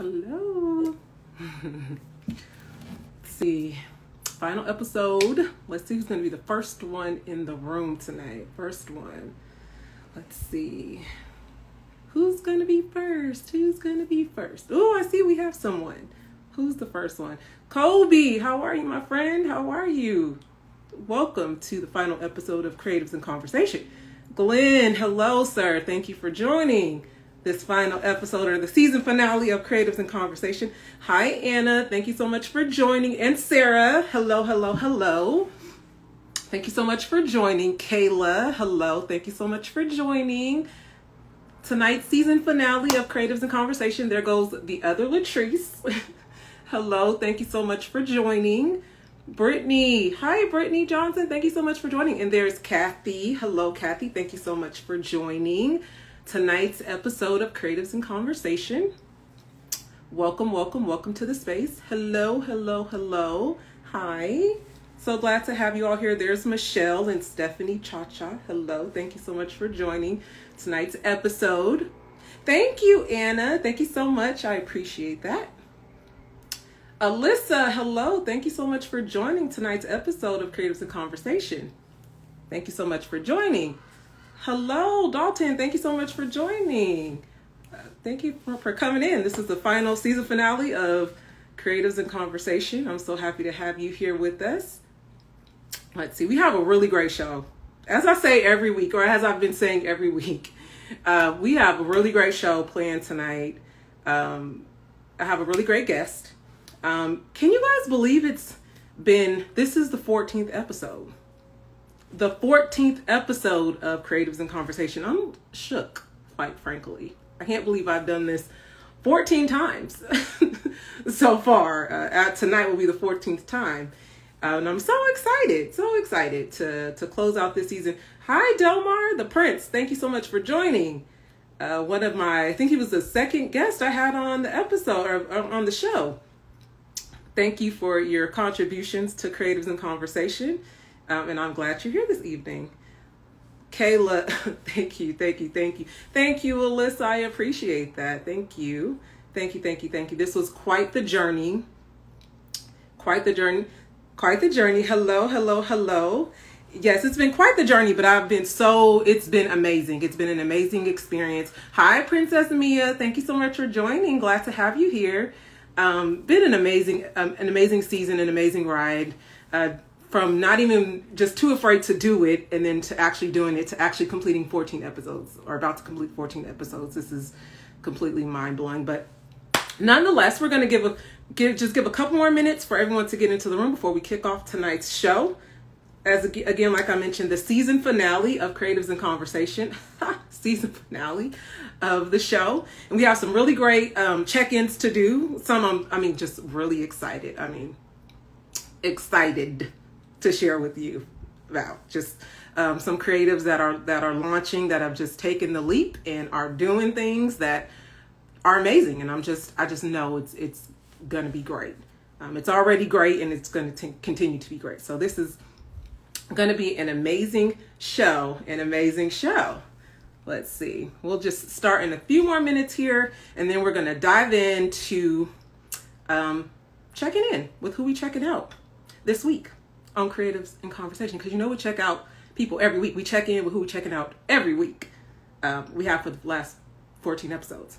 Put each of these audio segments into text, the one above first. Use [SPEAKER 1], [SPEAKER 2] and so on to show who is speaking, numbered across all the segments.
[SPEAKER 1] Hello. Let's see. Final episode. Let's see who's going to be the first one in the room tonight. First one. Let's see. Who's going to be first? Who's going to be first? Oh, I see we have someone. Who's the first one? Kobe, how are you, my friend? How are you? Welcome to the final episode of Creatives in Conversation. Glenn, hello, sir. Thank you for joining this final episode or the season finale of Creatives in Conversation. Hi, Anna. Thank you so much for joining. And Sarah, hello, hello, hello. Thank you so much for joining. Kayla, hello. Thank you so much for joining. Tonight's season finale of Creatives in Conversation. There goes the other Latrice. Hello. Thank you so much for joining. Brittany. Hi, Brittany Johnson. Thank you so much for joining. And there's Kathy. Hello, Kathy. Thank you so much for joining tonight's episode of Creatives in Conversation. Welcome, welcome, welcome to the space. Hello, hello, hello. Hi. So glad to have you all here. There's Michelle and Stephanie Cha-Cha. Hello. Thank you so much for joining tonight's episode. Thank you, Anna. Thank you so much. I appreciate that. Alyssa, hello. Thank you so much for joining tonight's episode of Creatives in Conversation. Thank you so much for joining. Hello, Dalton. Thank you so much for joining. Thank you for coming in. This is the final season finale of Creatives in Conversation. I'm so happy to have you here with us. Let's see. We have a really great show. As I say every week, or as I've been saying every week, we have a really great show planned tonight. I have a really great guest. Can you guys believe this is the 14th episode? The 14th episode of Creatives in Conversation. I'm shook, quite frankly. I can't believe I've done this 14 times so far. Tonight will be the 14th time. And I'm so excited to close out this season. Hi, Delmar, the Prince. Thank you so much for joining. I think he was the second guest I had on the episode or on the show. Thank you for your contributions to Creatives in Conversation. And I'm glad you're here this evening. Kayla, thank you. Thank you, Alyssa. I appreciate that. Thank you. This was quite the journey. Hello. Yes, it's been quite the journey, but it's been amazing. It's been an amazing experience. Hi, Princess Mia. Thank you so much for joining. Glad to have you here. Been an amazing season, an amazing ride. From not even just too afraid to do it, and then to actually doing it, to actually completing 14 episodes, or about to complete 14 episodes. This is completely mind-blowing, but nonetheless, we're going to give a couple more minutes for everyone to get into the room before we kick off tonight's show. Again, like I mentioned, the season finale of Creatives in Conversation, season finale of the show. And we have some really great check-ins to do. Just really excited. Excited to share with you about just some creatives that are launching, that have just taken the leap and are doing things that are amazing. And I just know it's going to be great. It's already great, and it's going to continue to be great. So this is going to be an amazing show. Let's see. We'll just start in a few more minutes here, and then we're going to dive into checking in with who we checking out this week on Creatives in Conversation. Because we check out people every week. We check in with who we're checking out every week. We have for the last 14 episodes.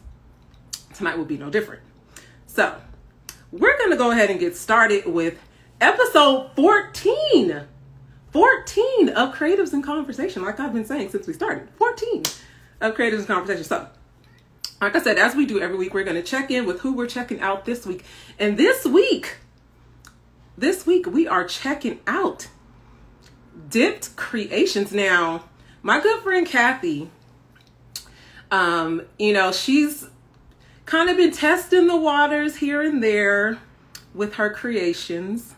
[SPEAKER 1] Tonight will be no different. So we're going to go ahead and get started with episode 14. 14 of Creatives in Conversation. Like I've been saying since we started. 14 of Creatives in Conversation. So like I said, as we do every week, we're going to check in with who we're checking out this week. And this week we are checking out Dipped Creations. Now, my good friend Kathy, she's kind of been testing the waters here and there with her creations.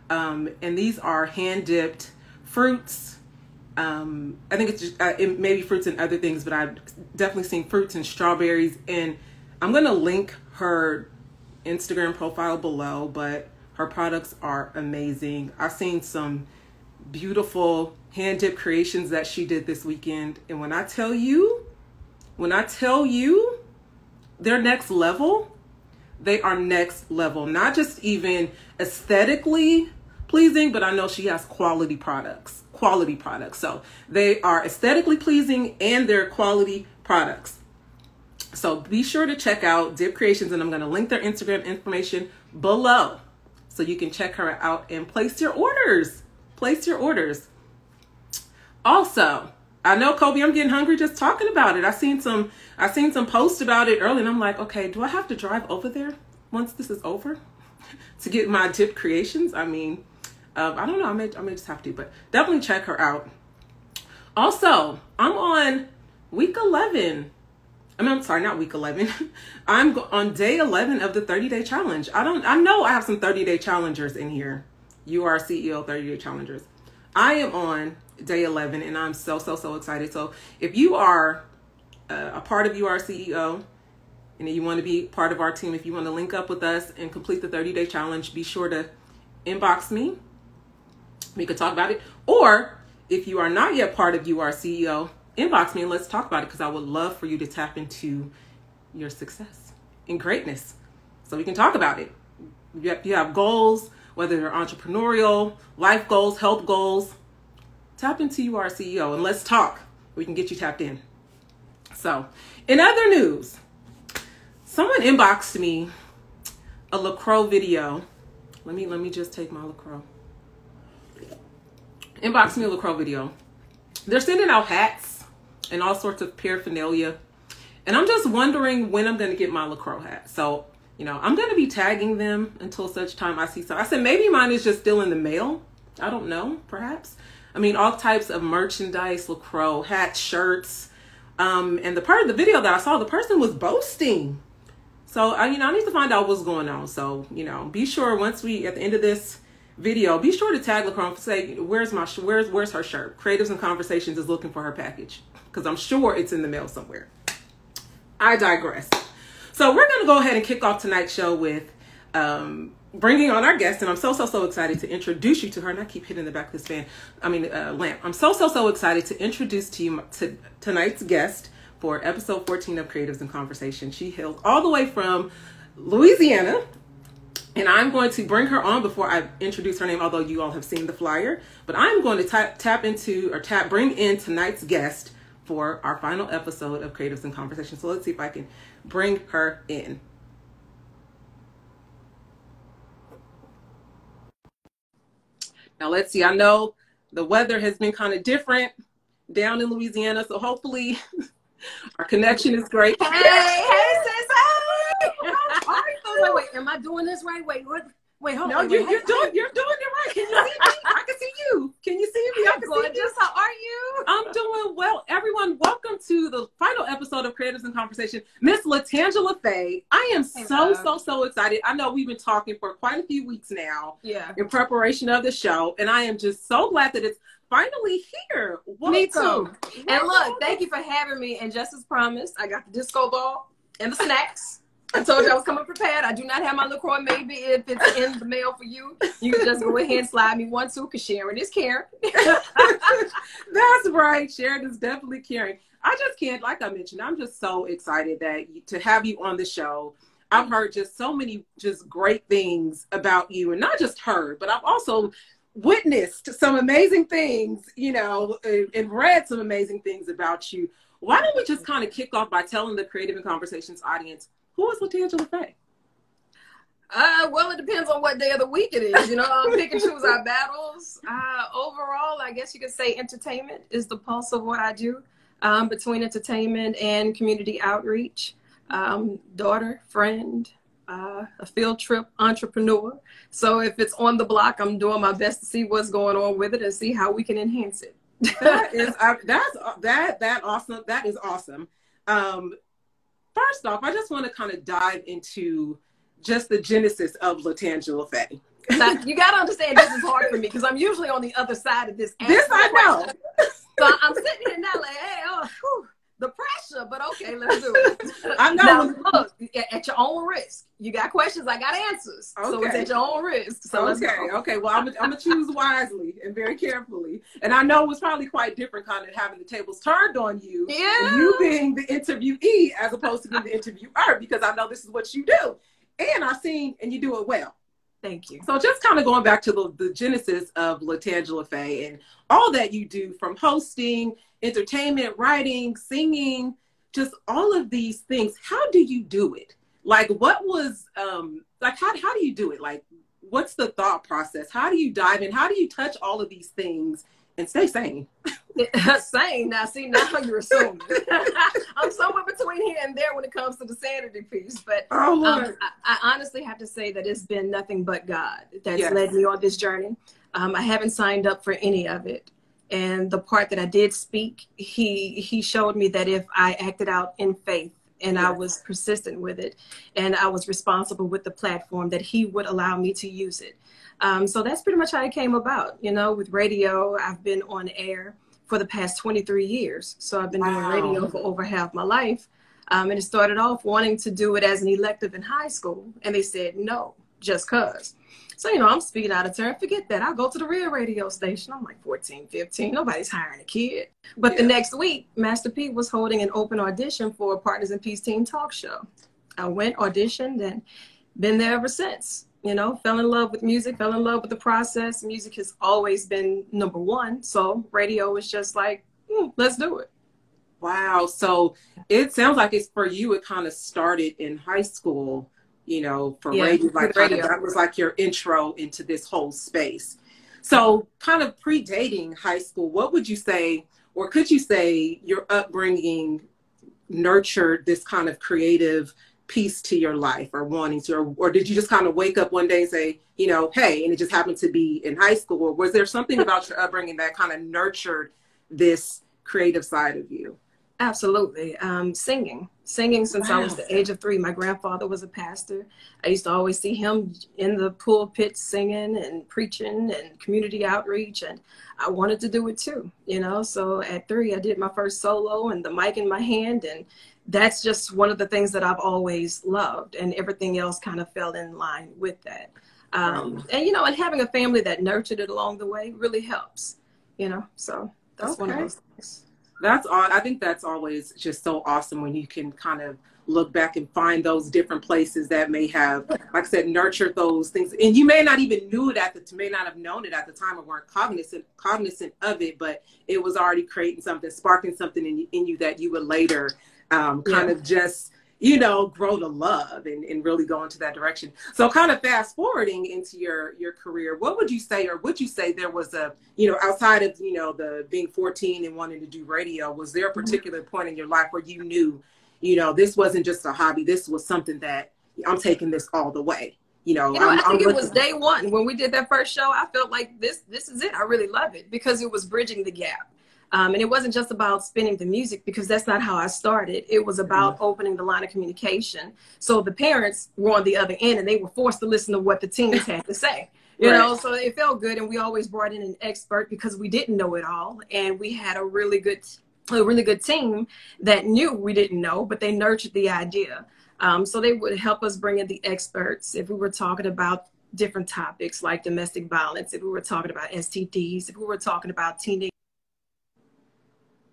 [SPEAKER 1] And these are hand-dipped fruits. I think it's just, it may be fruits and other things, but I've definitely seen fruits and strawberries. And I'm going to link her Instagram profile below, but her products are amazing. I've seen some beautiful hand-dipped creations that she did this weekend. And when I tell you, they're next level, They are next level, not just even aesthetically pleasing, but I know she has quality products. So they are aesthetically pleasing and they're quality products. So be sure to check out Dip Creations, and I'm going to link their Instagram information below so you can check her out and place your orders. Also, I know, Kobe, I'm getting hungry just talking about it. I seen some posts about it early, and I'm like, okay, do I have to drive over there once this is over to get my Dip Creations? I mean, I don't know. I may just have to, but definitely check her out. Also, I'm on week 11. I'm sorry, not week 11. I'm on day 11 of the 30-day challenge. I know I have some 30-day challengers in here. You are CEO 30-day challengers. I am on day 11 and I'm so excited. So if you are a part of You Are CEO and you want to be part of our team, if you want to link up with us and complete the 30-day challenge, be sure to inbox me. We could talk about it. Or if you are not yet part of You Are CEO, inbox me and let's talk about it, because I would love for you to tap into your success and greatness so we can talk about it. You have goals, whether they're entrepreneurial, life goals, health goals, tap into You Are CEO and let's talk. We can get you tapped in. So in other news, someone inboxed me a LaCroix video. Let me just take my LaCroix. Inboxed me a LaCroix video. They're sending out hats and all sorts of paraphernalia. And I'm just wondering when I'm going to get my LaCroix hat. So, I'm going to be tagging them until such time I see some. I said, maybe mine is just still in the mail. I don't know, perhaps. I mean, all types of merchandise, LaCroix, hats, shirts. And the part of the video that I saw, the person was boasting. So, I need to find out what's going on. So, be sure once at the end of this video, be sure to tag LaCroix and say, where's her shirt? Creatives and Conversations is looking for her package, because I'm sure it's in the mail somewhere. I digress. So we're going to go ahead and kick off tonight's show with bringing on our guest, and I'm so excited to introduce you to her. And I keep hitting the back of this lamp. I'm so excited to introduce to you to tonight's guest for episode 14 of Creatives and Conversation. She hails all the way from Louisiana. And I'm going to bring her on before I introduce her name, although you all have seen the flyer. But I'm going to bring in tonight's guest for our final episode of Creatives and Conversation. So let's see if I can bring her in. Now let's see. I know the weather has been kind of different down in Louisiana, so hopefully our connection is great.
[SPEAKER 2] Hey, sis. Wait, am I doing this right? Wait, hold on.
[SPEAKER 1] No, you're doing it right. Can you see me? I can see you. Can you see me? I can see you.
[SPEAKER 2] How are you?
[SPEAKER 1] I'm doing well. Everyone, welcome to the final episode of Creatives and Conversation. Miss LaTangela Fay. I am so excited. I know we've been talking for quite a few weeks now.
[SPEAKER 2] Yeah.
[SPEAKER 1] In preparation of the show, and I am just so glad that it's finally here. Welcome.
[SPEAKER 2] Me too. And look, thank you for having me. And just as promised, I got the disco ball and the snacks. I told you I was coming prepared. I do not have my LaCroix. Maybe if it's in the mail for you, you can just go ahead and slide me one too, because sharing is caring.
[SPEAKER 1] That's right. Sharing is definitely caring. I just can't, like I mentioned, I'm just so excited to have you on the show. I've heard just so many just great things about you, and not just heard, but I've also witnessed some amazing things, and read some amazing things about you. Why don't we just kind of kick off by telling the Creative and Conversations audience, who is LaTangela Fay?
[SPEAKER 2] Well, it depends on what day of the week it is. Pick and choose our battles. Overall, I guess you could say entertainment is the pulse of what I do, between entertainment and community outreach. Daughter, friend, a field trip entrepreneur. So if it's on the block, I'm doing my best to see what's going on with it and see how we can enhance it.
[SPEAKER 1] That's awesome. That is awesome. First off, I just want to kind of dive into just the genesis of LaTangela Fay.
[SPEAKER 2] Now, you got to understand, this is hard for me because I'm usually on the other side of this.
[SPEAKER 1] This I know.
[SPEAKER 2] So I'm sitting here now like, hey, the pressure, but okay, let's do it.
[SPEAKER 1] I know.
[SPEAKER 2] Now, look, at your own risk. You got questions, I got answers. Okay. So it's at your own risk. So
[SPEAKER 1] okay. Well, I'm going to choose wisely and very carefully. And I know it was probably quite different kind of having the tables turned on you.
[SPEAKER 2] Yeah.
[SPEAKER 1] And you being the interviewee as opposed to being the interviewer, because I know this is what you do. and I've seen, and you do it well.
[SPEAKER 2] Thank you.
[SPEAKER 1] So just kind of going back to the genesis of LaTangela Fay and all that you do, from hosting, entertainment, writing, singing, just all of these things. How do you do it? Like, what was, like, how do you do it? Like, what's the thought process? How do you dive in? How do you touch all of these things and stay sane?
[SPEAKER 2] Sane. Now, see, now you're assuming. I'm somewhere between here and there when it comes to the sanity piece. But I honestly have to say that it's been nothing but God that's led me on this journey. I haven't signed up for any of it. And the part that I did speak, he showed me that if I acted out in faith and I was persistent with it and I was responsible with the platform, that he would allow me to use it. So that's pretty much how it came about. You know, with radio, I've been on air for the past 23 years. So I've been doing radio for over half my life. And it started off wanting to do it as an elective in high school. And they said, no, just cause. So, you know, I'm speaking out of turn. Forget that. I'll go to the real radio station. I'm like 14, 15. Nobody's hiring a kid. But the next week, Master P was holding an open audition for a Partners in Peace Team talk show. I went, auditioned, and been there ever since. You know, fell in love with music, fell in love with the process. Music has always been number one. So radio was just like, let's do it.
[SPEAKER 1] Wow. So it sounds like it's for you, it kind of started in high school, you know, for radio. Like radio. That was like your intro into this whole space. So kind of predating high school, what would you say, or could you say your upbringing nurtured this kind of creative piece to your life, or wanting to, or did you just kind of wake up one day and say, you know, hey, and it just happened to be in high school? Or was there something about your upbringing that kind of nurtured this creative side of you?
[SPEAKER 2] Absolutely. Singing since I was the age of 3. My grandfather was a pastor. I used to always see him in the pulpit singing and preaching and community outreach. And I wanted to do it too, you know? So at 3, I did my first solo and the mic in my hand. And that's just one of the things that I've always loved, and everything else kind of fell in line with that. And, you know, and having a family that nurtured it along the way really helps, you know? So that's one of those things.
[SPEAKER 1] That's all. I think that's always just so awesome when you can kind of look back and find those different places that may have, like I said, nurtured those things. And you may not even knew it may not have known it at the time, or weren't cognizant of it, but it was already creating something, sparking something in you that you would later kind of just, you know, grow to love and really go into that direction. So kind of fast forwarding into your career, what would you say, or would you say there was a, you know, outside of, you know, the being 14 and wanting to do radio, was there a particular point in your life where you knew, you know, this wasn't just a hobby, this was something that I'm taking this all the way?
[SPEAKER 2] I think it was day one when we did that first show. I felt like this is it. I really love it, because it was bridging the gap. And it wasn't just about spinning the music, because that's not how I started. It was about opening the line of communication. So the parents were on the other end, and they were forced to listen to what the teens had to say. You know, so it felt good. And we always brought in an expert, because we didn't know it all. And we had a really good team that knew we didn't know, but they nurtured the idea. So they would help us bring in the experts if we were talking about different topics like domestic violence, if we were talking about STDs, if we were talking about teenage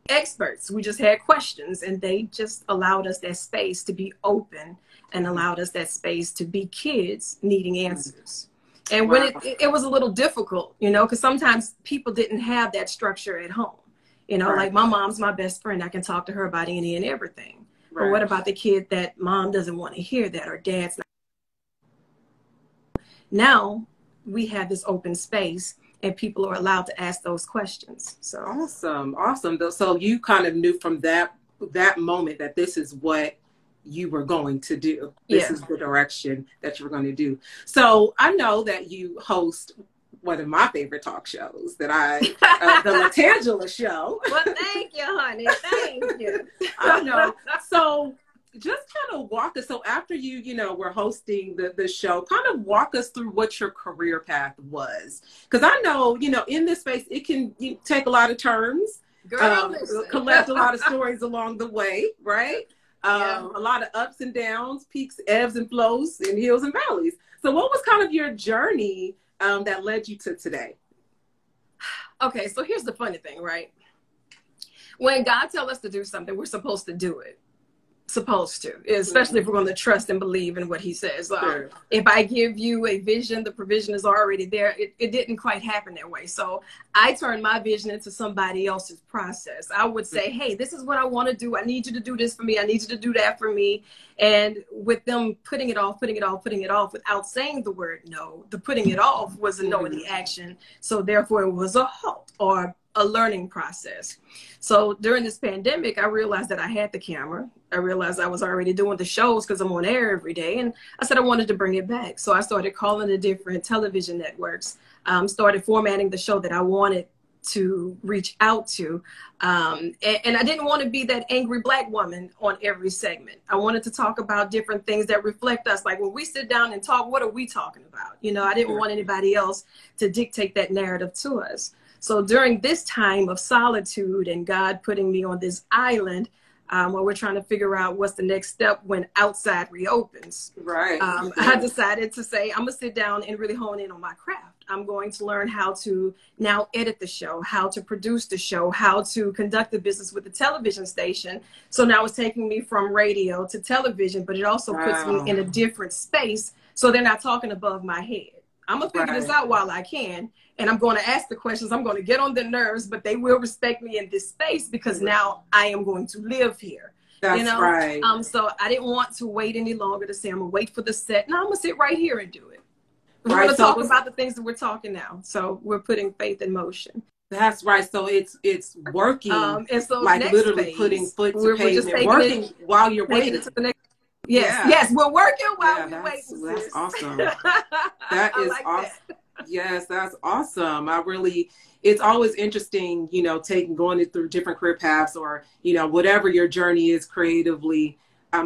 [SPEAKER 2] experts. We just had questions, and they just allowed us that space to be open, and allowed us that space to be kids needing answers. And when it was a little difficult, you know, because sometimes people didn't have that structure at home. You know, like my mom's my best friend. I can talk to her about any and everything. But what about the kid that mom doesn't want to hear that, or dad's not? Now we have this open space, and people are allowed to ask those questions. So
[SPEAKER 1] awesome. So you kind of knew from that moment that this is what you were going to do. This is the direction that you were going to do. So I know that you host one of my favorite talk shows that the LaTangela Show.
[SPEAKER 2] Well, thank you, honey. Thank you.
[SPEAKER 1] I know. So just kind of walk us. So after you know, were hosting the show, kind of walk us through what your career path was. Because I know, you know, in this space, it can take a lot of turns, collect a lot of stories along the way, right? A lot of ups and downs, peaks, ebbs and flows, and hills and valleys. So what was kind of your journey that led you to today?
[SPEAKER 2] Okay, so here's the funny thing, right? When God tells us to do something, we're supposed to do it. supposed to, especially if we're going to trust and believe in what he says.
[SPEAKER 1] Sure.
[SPEAKER 2] If I give you a vision, the provision is already there. It didn't quite happen that way. So I turned my vision into somebody else's process. I would say, hey, this is what I want to do. I need you to do this for me. I need you to do that for me. And with them putting it off without saying the word no, the putting it off was a no in the action. So therefore it was a halt or a learning process. So during this pandemic, I realized that I had the camera. I realized I was already doing the shows because I'm on air every day. And I said I wanted to bring it back. So I started calling the different television networks, started formatting the show that I wanted to reach out to. And I didn't want to be that angry Black woman on every segment. I wanted to talk about different things that reflect us. Like when we sit down and talk, what are we talking about? You know, I didn't want anybody else to dictate that narrative to us. So during this time of solitude and God putting me on this island where we're trying to figure out what's the next step when outside reopens,
[SPEAKER 1] right?
[SPEAKER 2] I decided to say, I'm going to sit down and really hone in on my craft. I'm going to learn how to now edit the show, how to produce the show, how to conduct the business with the television station. So now it's taking me from radio to television, but it also puts me in a different space. So they're not talking above my head. I'm going to figure this out while I can. And I'm going to ask the questions. I'm going to get on their nerves, but they will respect me in this space because now I am going to live here.
[SPEAKER 1] That's right.
[SPEAKER 2] So I didn't want to wait any longer to say, I'm going to wait for the set. No, I'm going to sit right here and do it. We're going to talk about the things that we're talking now. So we're putting faith in motion.
[SPEAKER 1] That's right. So it's working,
[SPEAKER 2] and so
[SPEAKER 1] like literally
[SPEAKER 2] phase,
[SPEAKER 1] putting foot to pavement, working while you're waiting.
[SPEAKER 2] Yes, we're working while we're waiting.
[SPEAKER 1] That's awesome. That is awesome. Yes, that's awesome. It's always interesting, you know, going through different career paths or, you know, whatever your journey is creatively.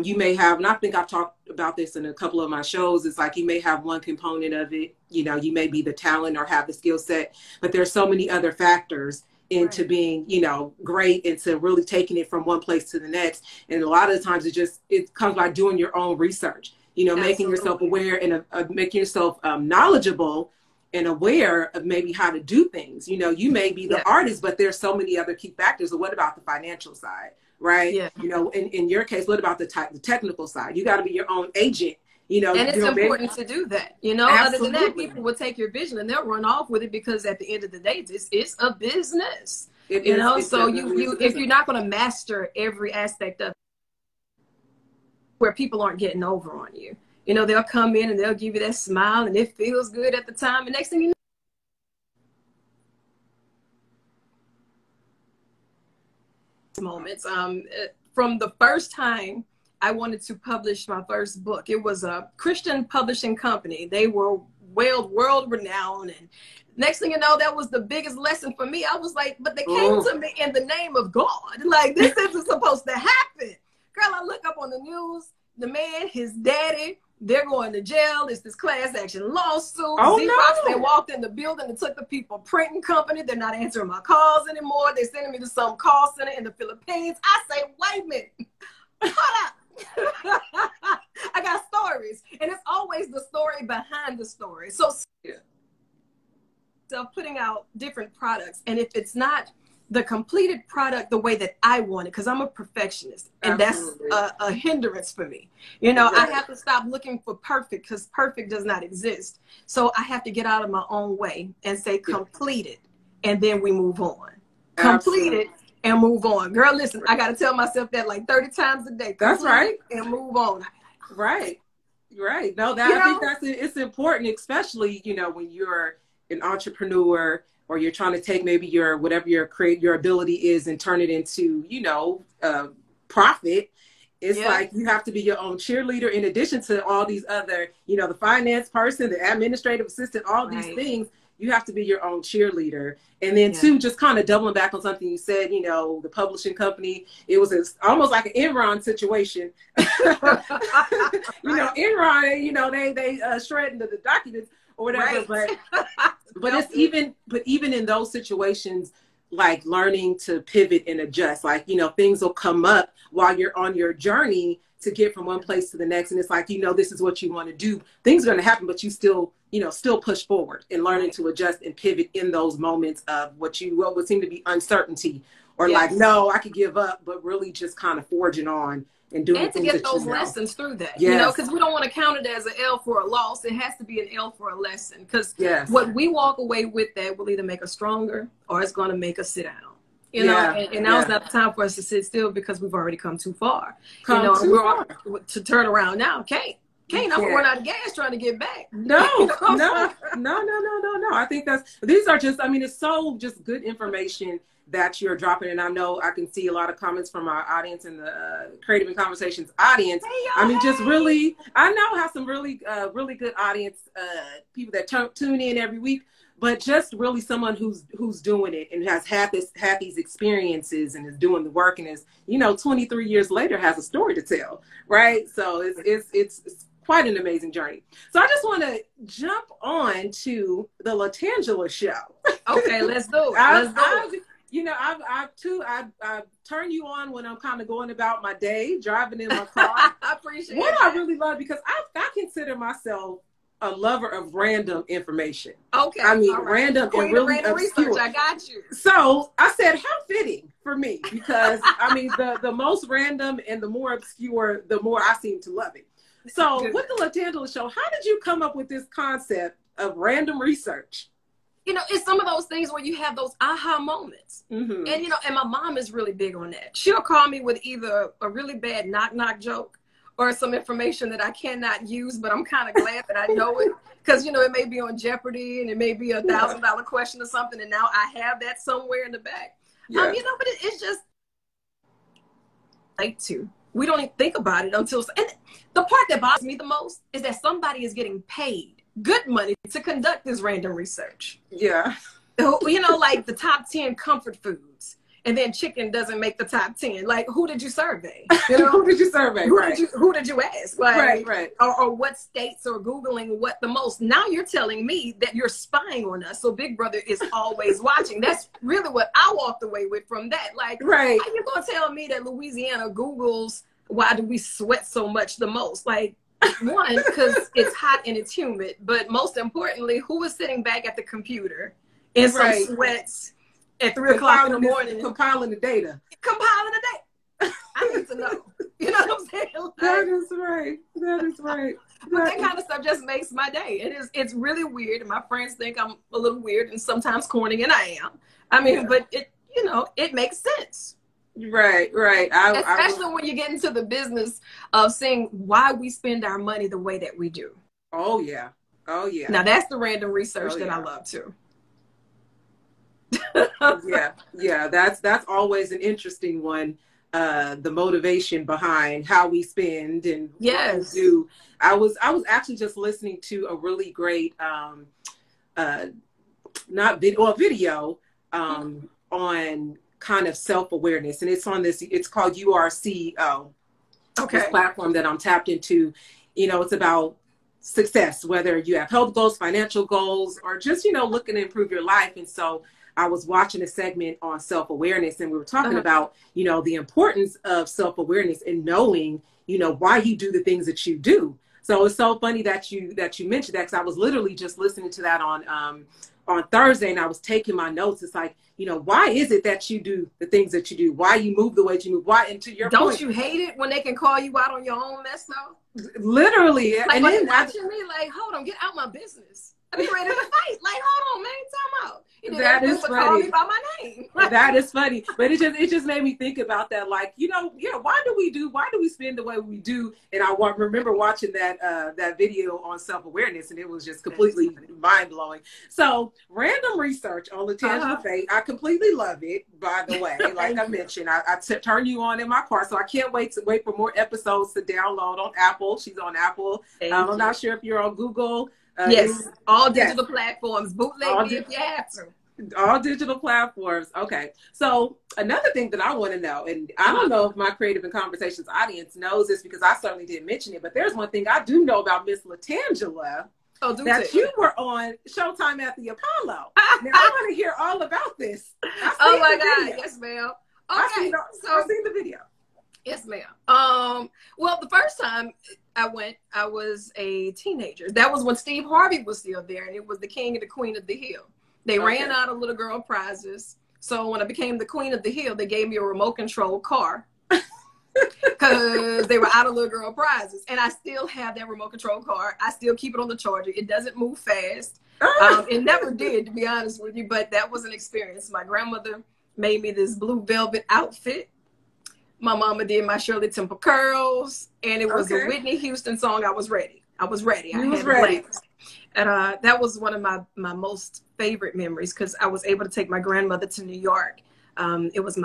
[SPEAKER 1] You may have, and I think I've talked about this in a couple of my shows, it's like you may have one component of it, you know, you may be the talent or have the skill set, but there's so many other factors into being, you know, great, into really taking it from one place to the next. And a lot of the times it comes by doing your own research, you know, making yourself aware and making yourself knowledgeable and aware of maybe how to do things. You know, you may be the artist, but there's so many other key factors. So what about the financial side, right? Yeah. You know, in your case, what about the technical side? You got to be your own agent, you know.
[SPEAKER 2] And it's important to do that, you know. Absolutely. Other than that, people will take your vision and they'll run off with it because at the end of the day, it's a business, you know. So if you're not going to master every aspect of it, where people aren't getting over on you. You know, they'll come in and they'll give you that smile and it feels good at the time. And next thing you know, moments. From the first time I wanted to publish my first book, it was a Christian publishing company. They were world renowned. And next thing you know, that was the biggest lesson for me. I was like, but they came to me in the name of God. Like, this isn't supposed to happen. Girl, I look up on the news, the man, his daddy, they're going to jail. It's this class action lawsuit. They walked in the building and took the people printing company. They're not answering my calls anymore. They're sending me to some call center in the Philippines. I say, wait a minute. Hold up. I got stories. And it's always the story behind the story. So putting out different products. And if it's not the completed product the way that I want it, because I'm a perfectionist, and Absolutely. That's a hindrance for me. You know, I have to stop looking for perfect because perfect does not exist. So I have to get out of my own way and say complete it, and then we move on. Complete it and move on. Girl, listen, I got to tell myself that like 30 times a day.
[SPEAKER 1] That's right.
[SPEAKER 2] And move on.
[SPEAKER 1] Right. No, I think it's important, especially, you know, when you're an entrepreneur, or you're trying to take maybe your ability is and turn it into, you know, profit. It's like you have to be your own cheerleader in addition to all these other, you know, the finance person, the administrative assistant, all these things. You have to be your own cheerleader. And then two, just kind of doubling back on something you said, you know, the publishing company, it was almost like an Enron situation. You know, Enron, you know, they shredding the documents or whatever, but it's even in those situations, like learning to pivot and adjust, like, you know, things will come up while you're on your journey to get from one place to the next. And it's like, you know, this is what you want to do. Things are going to happen, but you still, you know, still push forward and learning to adjust and pivot in those moments of what would seem to be uncertainty or like, no, I could give up, but really just kind of forging on and doing
[SPEAKER 2] and
[SPEAKER 1] the
[SPEAKER 2] to
[SPEAKER 1] things
[SPEAKER 2] get
[SPEAKER 1] that you
[SPEAKER 2] those
[SPEAKER 1] know.
[SPEAKER 2] lessons through that,
[SPEAKER 1] Yes.
[SPEAKER 2] you know, because we don't want to count it as an L for a loss. It has to be an L for a lesson, because
[SPEAKER 1] Yes.
[SPEAKER 2] what we walk away with that will either make us stronger or it's going to make us sit down. You know, and now it's not the time for us to sit still, because we've already come too far. To turn around now. Can't. I'm gonna run out of gas trying to get back.
[SPEAKER 1] No. I think these are just, I mean, it's so just good information that you're dropping. And I know I can see a lot of comments from our audience and the Creative and Conversations audience. I mean, just really, I know have some really, really good audience, people that tune in every week, but just really someone who's doing it and has had these experiences and is doing the work and is, 23 years later has a story to tell, right? So it's quite an amazing journey. So I just want to jump on to the LaTangela show.
[SPEAKER 2] Okay, let's do it.
[SPEAKER 1] I turn you on when I'm kind of going about my day, driving in my car.
[SPEAKER 2] I appreciate
[SPEAKER 1] what
[SPEAKER 2] that.
[SPEAKER 1] I really love, because I consider myself a lover of random information.
[SPEAKER 2] Okay.
[SPEAKER 1] I mean,
[SPEAKER 2] right.
[SPEAKER 1] random
[SPEAKER 2] Queen
[SPEAKER 1] and really
[SPEAKER 2] random
[SPEAKER 1] obscure.
[SPEAKER 2] research. I got you.
[SPEAKER 1] So I said, how fitting for me, because I mean, the most random and the more obscure, the more I seem to love it. So with the LaTangela show, how did you come up with this concept of random research?
[SPEAKER 2] It's some of those things where you have those aha moments.
[SPEAKER 1] Mm-hmm.
[SPEAKER 2] And, and my mom is really big on that. She'll call me with either a really bad knock-knock joke or some information that I cannot use, but I'm kind of glad that I know it, because, it may be on Jeopardy and it may be $1,000 question or something. And now I have that somewhere in the back.
[SPEAKER 1] Yeah.
[SPEAKER 2] But it's just we don't even think about it until, and the part that bothers me the most is that somebody is getting paid good money to conduct this random research.
[SPEAKER 1] Yeah.
[SPEAKER 2] Like the top 10 comfort foods, and then chicken doesn't make the top 10. Like, who did you survey?
[SPEAKER 1] Who did you survey?
[SPEAKER 2] Who did you ask? Like,
[SPEAKER 1] right.
[SPEAKER 2] Or what states are Googling what the most? Now you're telling me that you're spying on us. So Big Brother is always watching. That's really what I walked away with from that. Like,
[SPEAKER 1] right.
[SPEAKER 2] How you gonna tell me that Louisiana Googles why do we sweat so much the most? Like, one, because it's hot and it's humid, but most importantly, who is sitting back at the computer in some sweats at 3 o'clock in the morning,
[SPEAKER 1] compiling the data?
[SPEAKER 2] I need to know. You know what I'm saying? Like,
[SPEAKER 1] that is right.
[SPEAKER 2] But that kind of stuff just makes my day. It's really weird, and my friends think I'm a little weird and sometimes corny, and I am. I mean, but it makes sense.
[SPEAKER 1] Right.
[SPEAKER 2] Especially when you get into the business of seeing why we spend our money the way that we do.
[SPEAKER 1] Oh yeah.
[SPEAKER 2] Now that's the random research that I love too.
[SPEAKER 1] yeah. That's always an interesting one. The motivation behind how we spend and what we do. I was actually just listening to a really great video on kind of self-awareness, and it's called You Are CEO.
[SPEAKER 2] Okay.
[SPEAKER 1] This platform that I'm tapped into. It's about success, whether you have health goals, financial goals, or just looking to improve your life. And so I was watching a segment on self-awareness, and we were talking about the importance of self-awareness and knowing why you do the things that you do. So it's so funny that you mentioned that, because I was literally just listening to that on Thursday, and I was taking my notes. It's like, why is it that you do the things that you do? Why you move the way you move? Why? And to your point,
[SPEAKER 2] don't you hate it when they can call you out on your own mess though?
[SPEAKER 1] Literally.
[SPEAKER 2] Like, and then watching me like, hold on, get out my business. I be ready to fight. Like, hold on, man, time out.
[SPEAKER 1] That is funny.
[SPEAKER 2] Call me by my name.
[SPEAKER 1] That is funny, but it just made me think about that. Like, why do we spend the way we do? And I remember watching that video on self-awareness, and it was just completely mind blowing. So, random research on LaTangela Fay. I completely love it. By the way, like I mentioned, I turn you on in my car, so I can't wait for more episodes to download on Apple. She's on Apple. I'm not sure if you're on Google.
[SPEAKER 2] Yes, all digital platforms. Bootleg me if you have to.
[SPEAKER 1] All digital platforms. Okay. So another thing that I want to know, and I don't know if my Creative and Conversations audience knows this, because I certainly didn't mention it, but there's one thing I do know about Miss LaTangela. You were on Showtime at the Apollo. Now I want to hear all about this.
[SPEAKER 2] Oh my God. Yes, ma'am. Okay.
[SPEAKER 1] I've seen the video.
[SPEAKER 2] Yes, ma'am. Well, the first time I went, I was a teenager. That was when Steve Harvey was still there, and it was the king and the queen of the hill. They ran out of little girl prizes. So when I became the queen of the hill, they gave me a remote control car. because they were out of little girl prizes. And I still have that remote control car. I still keep it on the charger. It doesn't move fast. It never did, to be honest with you, but that was an experience. My grandmother made me this blue velvet outfit. My mama did my Shirley Temple curls, and it was a Whitney Houston song. I was ready. I was ready. I was ready. And that was one of my most favorite memories, because I was able to take my grandmother to New York. It was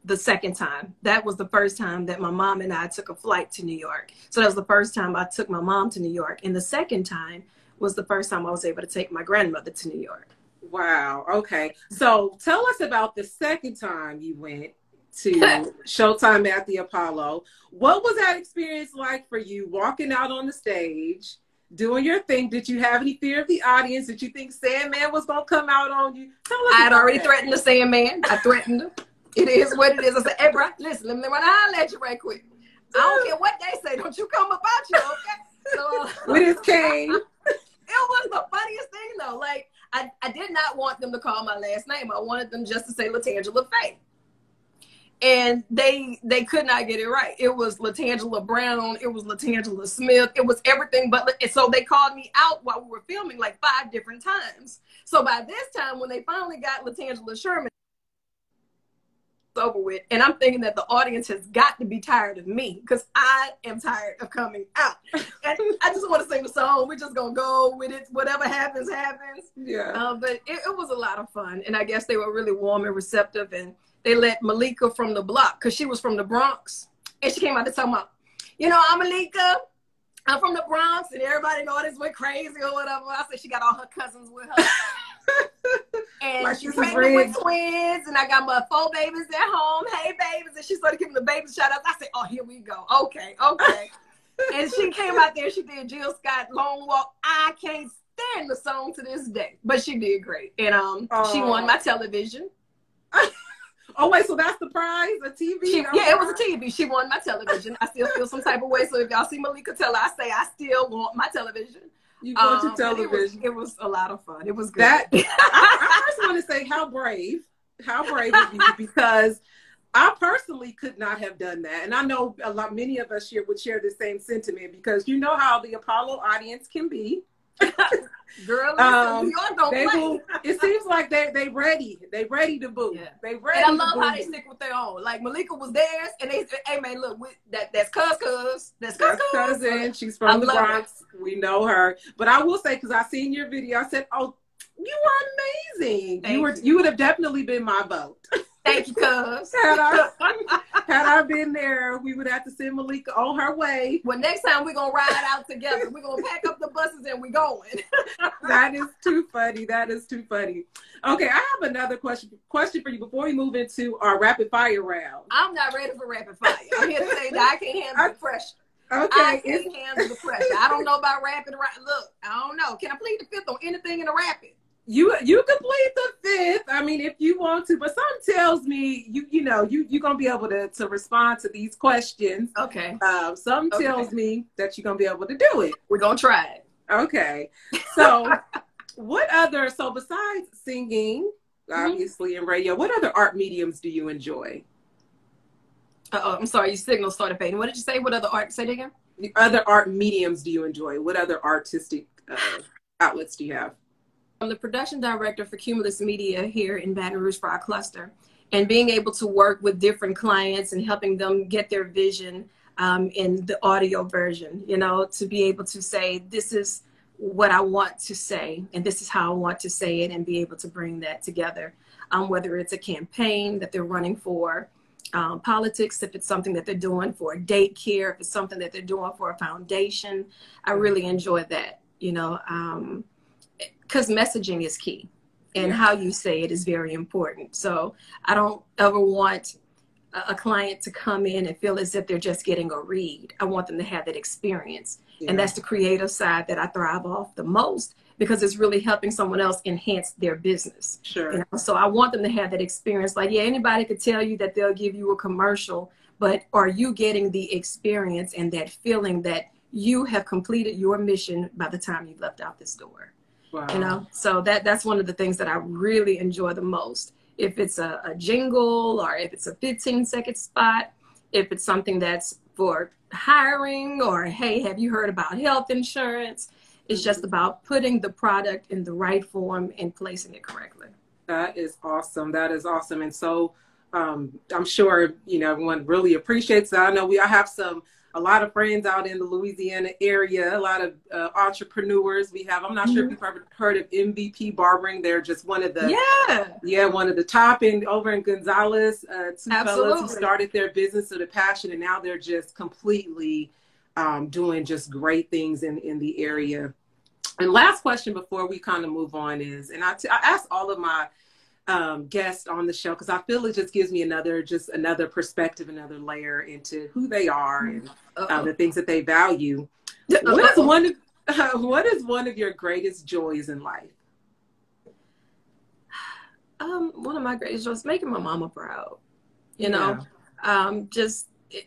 [SPEAKER 2] the second time. That was the first time that my mom and I took a flight to New York. So that was the first time I took my mom to New York. And the second time was the first time I was able to take my grandmother to New York.
[SPEAKER 1] Wow. Okay. So tell us about the second time you went to Showtime at the Apollo. What was that experience like for you, walking out on the stage, doing your thing? Did you have any fear of the audience? Did you think Sandman was going to come out on you?
[SPEAKER 2] I had already threatened the Sandman. I threatened him. It is what it is. I said, hey, bro, listen, let me run holler at you right quick. I don't care what they say. Don't you come about you, okay? So,
[SPEAKER 1] with his cane.
[SPEAKER 2] It was the funniest thing, though. Like, I did not want them to call my last name. I wanted them just to say LaTangela Fay. And they could not get it right. It was LaTangela Brown. It was LaTangela Smith. It was everything but. So they called me out while we were filming like 5 different times. So by this time, when they finally got LaTangela Sherman over with, and I'm thinking that the audience has got to be tired of me, because I am tired of coming out. And I just want to sing the song. We're just gonna go with it. Whatever happens, happens.
[SPEAKER 1] Yeah.
[SPEAKER 2] But it was a lot of fun, and I guess they were really warm and receptive, and they let Malika from the block, because she was from the Bronx, and she came out to talk about, I'm Malika. I'm from the Bronx, and everybody in the audience went crazy or whatever. I said she got all her cousins with her. And
[SPEAKER 1] like
[SPEAKER 2] she's pregnant with twins, and I got my 4 babies at home. Hey, babies. And she started giving the babies shout outs. I said, oh, here we go. Okay. And she came out there. She did Jill Scott, Long Walk. I can't stand the song to this day, but she did great. And she won my television.
[SPEAKER 1] Oh, wait, so that's the prize? A TV?
[SPEAKER 2] Yeah, it was a TV. She won my television. I still feel some type of way. So if y'all see Malika tell her, I say I still want my television.
[SPEAKER 1] You want your television.
[SPEAKER 2] It was a lot of fun. It was good.
[SPEAKER 1] I first want to say how brave of you, because I personally could not have done that. And I know many of us here would share the same sentiment, because you know how the Apollo audience can be.
[SPEAKER 2] Girl, listen, New York don't play.
[SPEAKER 1] It seems like they ready. They ready to boo. Yeah. They ready.
[SPEAKER 2] And I love how they stick with their own. Like Malika was theirs, and they said, "Hey man, look, that's That's
[SPEAKER 1] cousin. She's from the Bronx. We know her." But I will say, because I seen your video, I said, "Oh, you were amazing. You would have definitely been my vote."
[SPEAKER 2] Thank you, cuz.
[SPEAKER 1] Had I been there, we would have to send Malika on her way.
[SPEAKER 2] Well, next time we're going to ride out together. We're going to pack up the buses and we're going.
[SPEAKER 1] That is too funny. That is too funny. Okay, I have another question for you before we move into our rapid fire round.
[SPEAKER 2] I'm not ready for rapid fire. I'm here to say that I can't handle the pressure.
[SPEAKER 1] Okay.
[SPEAKER 2] I can't handle the pressure. I don't know about rapid. Look, I don't know. Can I plead the fifth on anything in a rapid?
[SPEAKER 1] You complete the 5th. I mean, if you want to, but something tells me you're gonna be able to respond to these questions.
[SPEAKER 2] Okay.
[SPEAKER 1] Something tells me that you're gonna be able to do it.
[SPEAKER 2] We're gonna try it.
[SPEAKER 1] Okay. So, so besides singing, obviously, and radio, what other art mediums do you enjoy?
[SPEAKER 2] I'm sorry, your signal started fading. What did you say? What other art? Say it again.
[SPEAKER 1] The other art mediums do you enjoy? What other artistic outlets do you have?
[SPEAKER 2] I'm the production director for Cumulus Media here in Baton Rouge for our cluster, and being able to work with different clients and helping them get their vision in the audio version, to be able to say, this is what I want to say, and this is how I want to say it, and be able to bring that together, whether it's a campaign that they're running for, politics, if it's something that they're doing for a daycare, if it's something that they're doing for a foundation. I really enjoy that, because messaging is key, and how you say it is very important. So I don't ever want a client to come in and feel as if they're just getting a read. I want them to have that experience. Yeah. And that's the creative side that I thrive off the most, because it's really helping someone else enhance their business.
[SPEAKER 1] Sure.
[SPEAKER 2] So I want them to have that experience. Like, yeah, anybody could tell you that they'll give you a commercial, but are you getting the experience and that feeling that you have completed your mission by the time you've left out this door?
[SPEAKER 1] Wow.
[SPEAKER 2] So that's one of the things that I really enjoy the most. If it's a jingle, or if it's a 15-second spot, if it's something that's for hiring, or, hey, have you heard about health insurance? It's just about putting the product in the right form and placing it correctly.
[SPEAKER 1] That is awesome. That is awesome. And so I'm sure, everyone really appreciates that. I know I have a lot of friends out in the Louisiana area, a lot of entrepreneurs we have. I'm not sure if you've ever heard of MVP Barbering. They're just one of the one of the top over in Gonzales, two fellas who started their business with a passion, and now they're just completely doing just great things in the area. And last question before we kind of move on is, and I ask all of my guest on the show, because I feel it just gives me another perspective, another layer into who they are and the things that they value. What is one of your greatest joys in life?
[SPEAKER 2] One of my greatest joys, making my mama proud.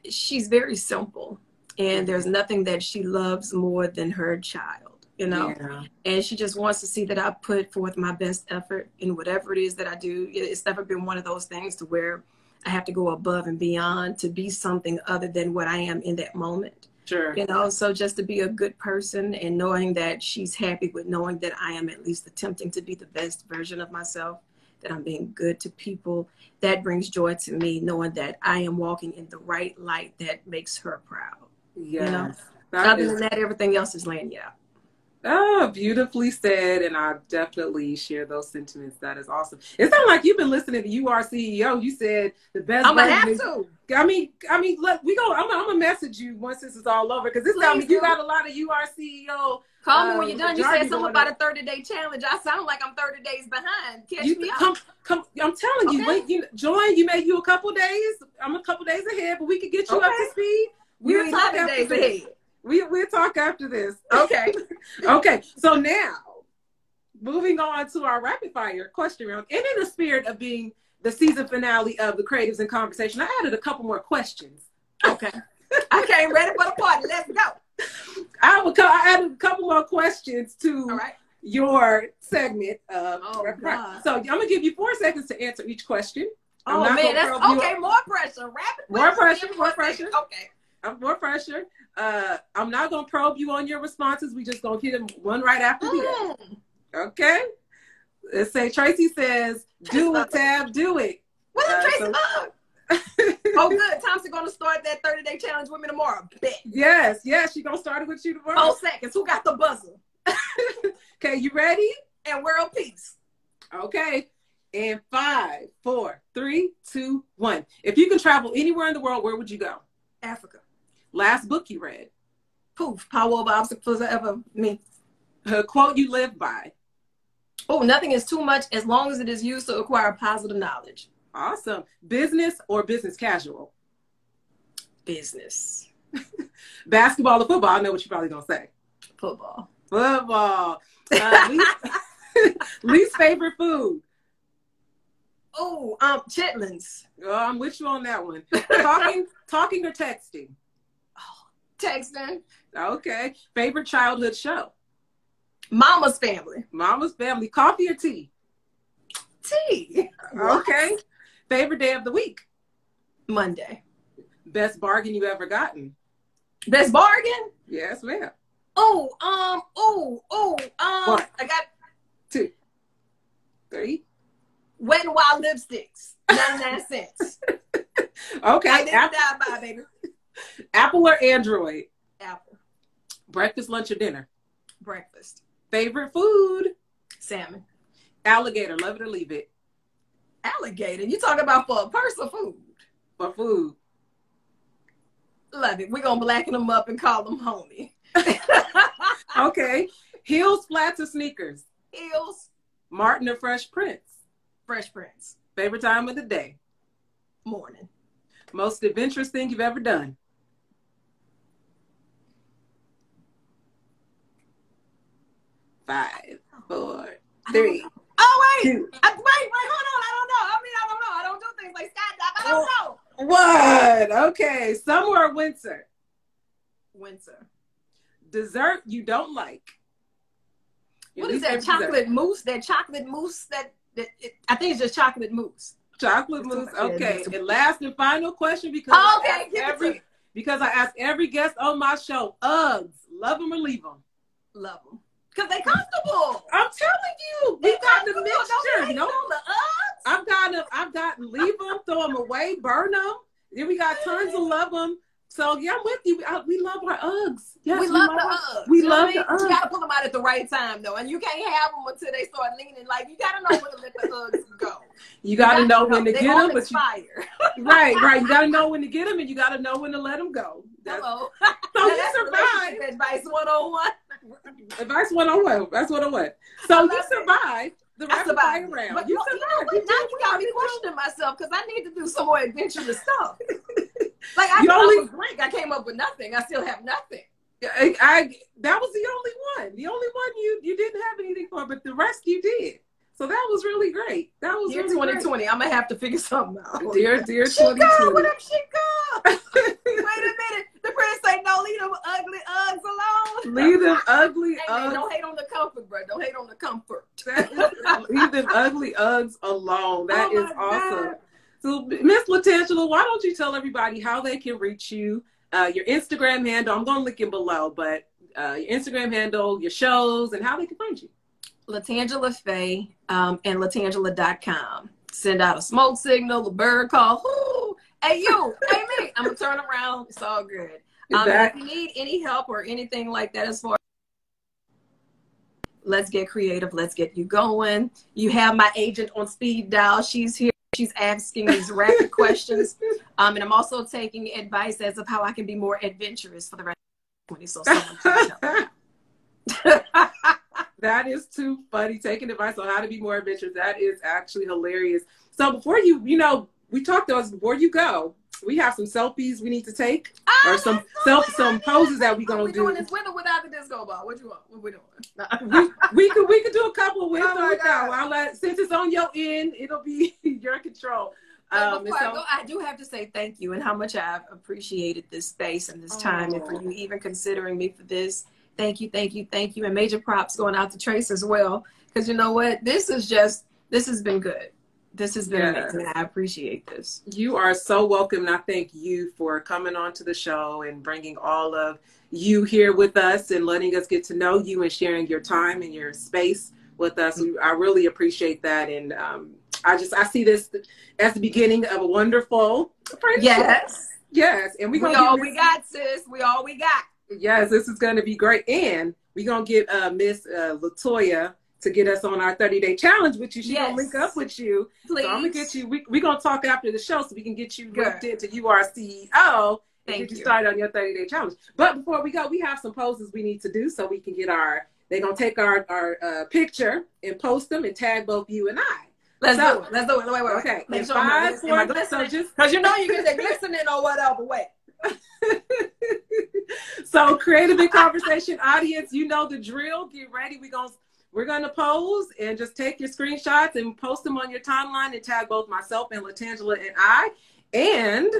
[SPEAKER 2] She's very simple, and there's nothing that she loves more than her child. And she just wants to see that I put forth my best effort in whatever it is that I do. It's never been one of those things to where I have to go above and beyond to be something other than what I am in that moment.
[SPEAKER 1] Sure.
[SPEAKER 2] So just to be a good person, and knowing that she's happy with knowing that I am at least attempting to be the best version of myself, that I'm being good to people, that brings joy to me, knowing that I am walking in the right light that makes her proud.
[SPEAKER 1] Yes.
[SPEAKER 2] Other than that, everything else is laying you out.
[SPEAKER 1] Oh, beautifully said. And I definitely share those sentiments. That is awesome. It sounds like you've been listening to You Are CEO. You said the best.
[SPEAKER 2] I'm gonna have to.
[SPEAKER 1] I mean, look, I'm gonna message you once this is all over, because this sounds like you got a lot of You Are CEO.
[SPEAKER 2] Call me when you're done. You said something about a 30-day challenge. I sound like I'm 30 days behind. Catch me up.
[SPEAKER 1] Come, I'm telling you, wait, join. You made you a couple days. I'm a couple days ahead, but we can get you up to speed.
[SPEAKER 2] We're 11 days ahead.
[SPEAKER 1] We'll talk after this.
[SPEAKER 2] Okay.
[SPEAKER 1] Okay. So now, moving on to our rapid fire question round. And in the spirit of being the season finale of the Creatives in Conversation, I added a couple more questions.
[SPEAKER 2] Okay. I came ready for the party. Let's go.
[SPEAKER 1] I added a couple more questions to your segment.
[SPEAKER 2] God.
[SPEAKER 1] So I'm going to give you 4 seconds to answer each question.
[SPEAKER 2] Oh, man, that's okay. More pressure.
[SPEAKER 1] More pressure.
[SPEAKER 2] Okay.
[SPEAKER 1] More pressure. I'm not going to probe you on your responses. We just going to hit them one right after the other. Okay? Let's say Tracy says, do it, Tab, do it.
[SPEAKER 2] What's Tracy Oh, good. Thompson going to start that 30-day challenge with me tomorrow. Bet.
[SPEAKER 1] Yes. She's going to start it with you tomorrow.
[SPEAKER 2] 4 seconds. Who got the buzzer?
[SPEAKER 1] Okay, you ready?
[SPEAKER 2] And world peace.
[SPEAKER 1] Okay. And 5, 4, 3, 2, 1. If you can travel anywhere in the world, where would you go?
[SPEAKER 2] Africa.
[SPEAKER 1] Last book you read?
[SPEAKER 2] Poof. Power over obstacles ever me.
[SPEAKER 1] Quote you live by?
[SPEAKER 2] Oh, nothing is too much as long as it is used to acquire positive knowledge.
[SPEAKER 1] Awesome. Business or business casual?
[SPEAKER 2] Business.
[SPEAKER 1] Basketball or football? I know what you're probably going to say.
[SPEAKER 2] Football.
[SPEAKER 1] Least favorite food?
[SPEAKER 2] Oh, chitlins.
[SPEAKER 1] Oh, I'm with you on that one. Talking or texting?
[SPEAKER 2] Oh, texting.
[SPEAKER 1] Okay. Favorite childhood show?
[SPEAKER 2] Mama's Family.
[SPEAKER 1] Mama's Family. Coffee or tea?
[SPEAKER 2] Tea.
[SPEAKER 1] Okay. Favorite day of the week?
[SPEAKER 2] Monday.
[SPEAKER 1] Best bargain you ever gotten?
[SPEAKER 2] Best bargain?
[SPEAKER 1] Yes, ma'am.
[SPEAKER 2] What? I got
[SPEAKER 1] 2, 3.
[SPEAKER 2] Wet n Wild lipsticks. 99 cents.
[SPEAKER 1] Okay.
[SPEAKER 2] I didn't die by, baby.
[SPEAKER 1] Apple or Android?
[SPEAKER 2] Apple.
[SPEAKER 1] Breakfast, lunch, or dinner?
[SPEAKER 2] Breakfast.
[SPEAKER 1] Favorite food?
[SPEAKER 2] Salmon.
[SPEAKER 1] Alligator, love it or leave it?
[SPEAKER 2] Alligator? You talking about for a purse or food?
[SPEAKER 1] For food.
[SPEAKER 2] Love it. We're going to blacken them up and call them homie.
[SPEAKER 1] Okay. Heels, flats, or sneakers?
[SPEAKER 2] Heels.
[SPEAKER 1] Martin or Fresh Prince?
[SPEAKER 2] Fresh Prince.
[SPEAKER 1] Favorite time of the day?
[SPEAKER 2] Morning. Most
[SPEAKER 1] adventurous thing you've ever done? 5, 4, 3.
[SPEAKER 2] Oh, wait.
[SPEAKER 1] 2.
[SPEAKER 2] Wait, hold on. I don't know. I don't do things like skydive. I don't know.
[SPEAKER 1] What? Okay. Summer or winter?
[SPEAKER 2] Winter.
[SPEAKER 1] Dessert you don't like?
[SPEAKER 2] What is that chocolate mousse? That chocolate mousse I think it's just chocolate mousse.
[SPEAKER 1] Chocolate mousse. Okay. And last and final question because because I ask every guest on my show, Uggs, love them or leave them?
[SPEAKER 2] Love them. Because they comfortable.
[SPEAKER 1] I'm telling you. We got the mixture. No, I've gotten leave them, throw them away, burn them. Then we got tons of love them. So yeah, I'm with you. We love our Uggs. Yes,
[SPEAKER 2] we love the Uggs.
[SPEAKER 1] We love the Uggs.
[SPEAKER 2] You gotta pull them out at the right time though, and you can't have them until they start leaning. Like you gotta know when to let the Uggs go.
[SPEAKER 1] You gotta know when to get them, but right. You gotta know when to get them, and you gotta know when to let them go.
[SPEAKER 2] Hello.
[SPEAKER 1] So you survived.
[SPEAKER 2] Advice 101.
[SPEAKER 1] Advice 101. That's 101. So you survived the rapid fire round.
[SPEAKER 2] But you survived. Now you got me questioning myself because I need to do some more adventurous stuff. Like I was blank. I came up with nothing. I still have nothing.
[SPEAKER 1] That was the only one. The only one you didn't have anything for, but the rest you did. So that was really great. That was
[SPEAKER 2] dear
[SPEAKER 1] really
[SPEAKER 2] 2020.
[SPEAKER 1] great.
[SPEAKER 2] I'm gonna have to figure something out.
[SPEAKER 1] Dear 2020.
[SPEAKER 2] What up, Chica? Wait a minute. The prince say no. Leave them ugly Uggs alone.
[SPEAKER 1] Leave them ugly Uggs.
[SPEAKER 2] Don't hate on the comfort, bro. Don't hate on the comfort.
[SPEAKER 1] Leave them ugly Uggs alone. That is awesome. God. So, Miss LaTangela, why don't you tell everybody how they can reach you? Your Instagram handle. I'm going to link it below, but your Instagram handle, your shows, and how they can find you.
[SPEAKER 2] LaTangela Fay and LaTangela.com. Send out a smoke signal, a bird call. Whoo! Hey, you. Hey, me. I'm going to turn around. It's all good. If you need any help or anything like that as far as let's get creative, let's get you going. You have my agent on speed dial. She's here. She's asking these rapid questions. And I'm also taking advice as of how I can be more adventurous for the rest of 2020. So someone
[SPEAKER 1] That is too funny. Taking advice on how to be more adventurous. That is actually hilarious. So before we talked to us before you go. We have some selfies we need to take, or some poses that we're gonna do.
[SPEAKER 2] We doing this with or without the disco ball? What you want? What we doing?
[SPEAKER 1] we could do a couple with or without. Since it's on your end, it'll be your control.
[SPEAKER 2] Before I go, I do have to say thank you and how much I've appreciated this space and this time, and for you even considering me for this. Thank you, and major props going out to Trace as well, because you know what, this has been good. This has been amazing. I appreciate this.
[SPEAKER 1] You are so welcome, and I thank you for coming on to the show and bringing all of you here with us and letting us get to know you and sharing your time and your space with us. I really appreciate that, and I see this as the beginning of a wonderful friendship. Yes, and we
[SPEAKER 2] got, sis. We got.
[SPEAKER 1] Yes, this is going to be great, and we're going to get Miss LaToya to get us on our 30-day challenge with you. She's going to link up with you.
[SPEAKER 2] Please.
[SPEAKER 1] So I'm going to get you, we're going to talk after the show so we can get you linked into You Are CEO and get you started on your 30-day challenge. But before we go, we have some poses we need to do so we can get they're going to take our picture and post them and tag both you and I.
[SPEAKER 2] Let's do it. Wait.
[SPEAKER 1] Okay.
[SPEAKER 2] Make sure I'm glistening. Because you know you get the glistening or whatever. Wait.
[SPEAKER 1] So creative and conversation audience, you know the drill. Get ready. We're gonna pose and just take your screenshots and post them on your timeline and tag both myself and LaTangela and I. And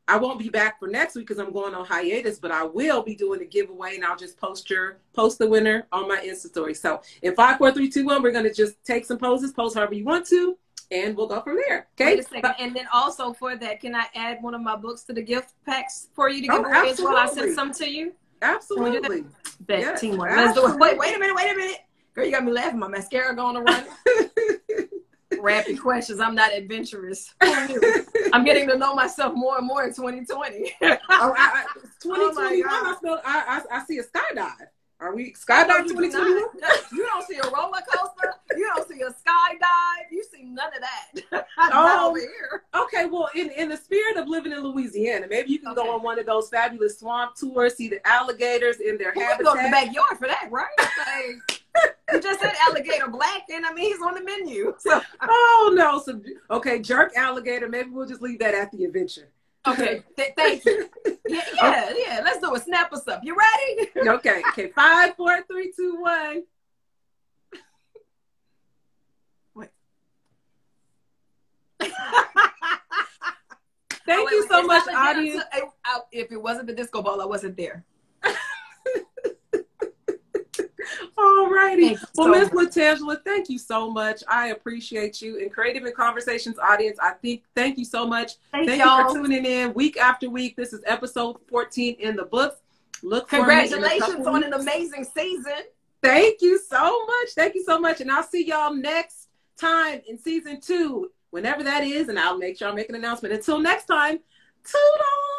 [SPEAKER 1] I won't be back for next week because I'm going on hiatus, but I will be doing a giveaway and I'll just post the winner on my Insta story. So in 5, 4, 3, 2, 1, we're gonna just take some poses, post however you want to, and we'll go from there. Okay.
[SPEAKER 2] Wait a second. And then also for that, can I add one of my books to the gift packs for you to give away as well? I send some to you.
[SPEAKER 1] Absolutely.
[SPEAKER 2] Bet teamwork. Let's do it. Wait a minute. Girl, you got me laughing. My mascara going to run. Rapid questions. I'm not adventurous. I'm getting to know myself more and more in 2020.
[SPEAKER 1] 2021, I see a skydive. Are we skydiving 2021?
[SPEAKER 2] You don't see a roller coaster. You don't see a skydive. You see none of that. Not over here.
[SPEAKER 1] Okay, well, in the spirit of living in Louisiana, maybe you can go on one of those fabulous swamp tours, see the alligators in their habitat.
[SPEAKER 2] We go to the backyard for that, right? You just said alligator black, and I mean, he's on the menu. So.
[SPEAKER 1] Oh, no. So, okay, jerk alligator. Maybe we'll just leave that at the adventure.
[SPEAKER 2] Okay, thank you. Yeah. Let's do it. Snap us up. You ready?
[SPEAKER 1] Okay. 5, 4, 3, 2, 1.
[SPEAKER 2] Wait.
[SPEAKER 1] Thank you so much, audience.
[SPEAKER 2] If it wasn't the disco ball, I wasn't there.
[SPEAKER 1] All right. righty.
[SPEAKER 2] Thank you
[SPEAKER 1] Well,
[SPEAKER 2] so
[SPEAKER 1] Miss
[SPEAKER 2] much.
[SPEAKER 1] LaTangela, thank you so much. I appreciate you. And Creative in Conversations audience, thank you so much.
[SPEAKER 2] Thank
[SPEAKER 1] Thank you for
[SPEAKER 2] y'all.
[SPEAKER 1] tuning in week after week. This is episode 14 in the books. Look for me in a
[SPEAKER 2] Congratulations
[SPEAKER 1] couple
[SPEAKER 2] on
[SPEAKER 1] weeks.
[SPEAKER 2] an amazing season.
[SPEAKER 1] Thank you so much. Thank you so much. And I'll see y'all next time in season 2, whenever that is. And I'll make sure I make an announcement. Until next time, toodles.